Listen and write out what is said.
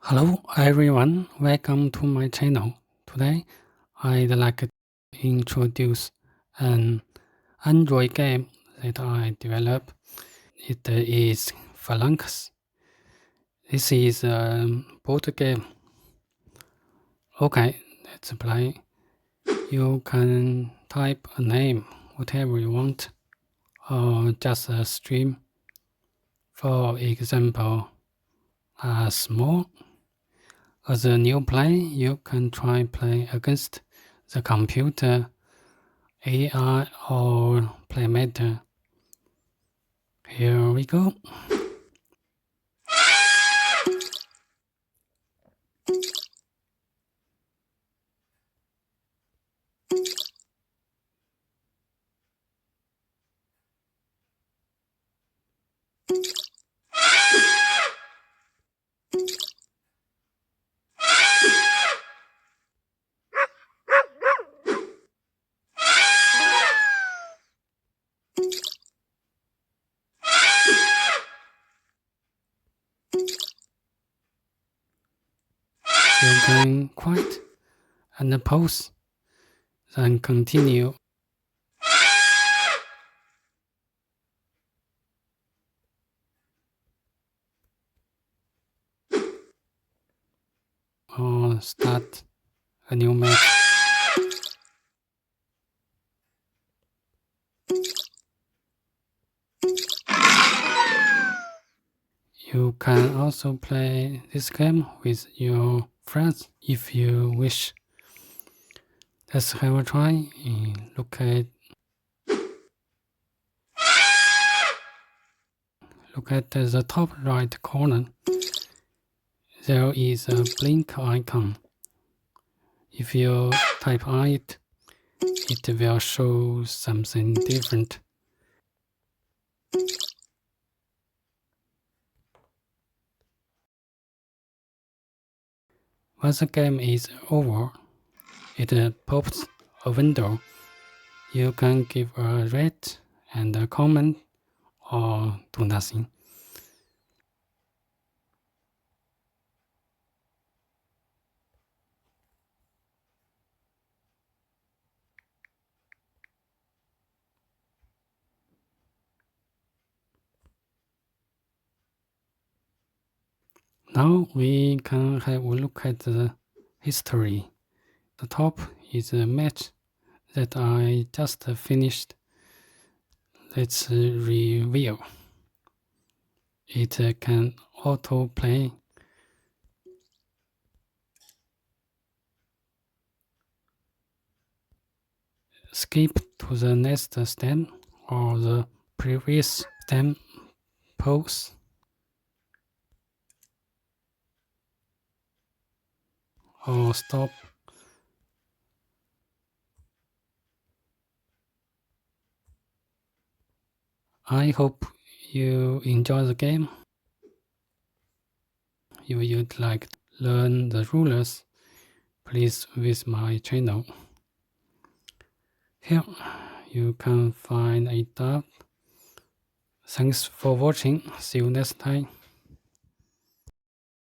Hello everyone, welcome to my channel. Today I'd like to introduce an Android game that I developed. It is Phalanx. This is a board game. Okay, let's play. You can type a name, whatever you want, or just a string. For example, small. As a new player, you can try play against the computer, AI, or play meta. Here we go. You can quit and pause, then continue. Or start a new match. You can also play this game with your friends if you wish. Let's have a try. Look at the top right corner. There is a blink icon. If you type on it, it will show something different. Once the game is over, it pops a window. You can give a rate and a comment or do nothing. Now we can have a look at the history. The top is a match that I just finished. Let's review. It can auto-play. Skip to the next step or the previous step. Pause. Or stop. I hope you enjoy the game. If you'd like to learn the rules, please visit my channel. Here you can find it up. Thanks for watching. See you next time.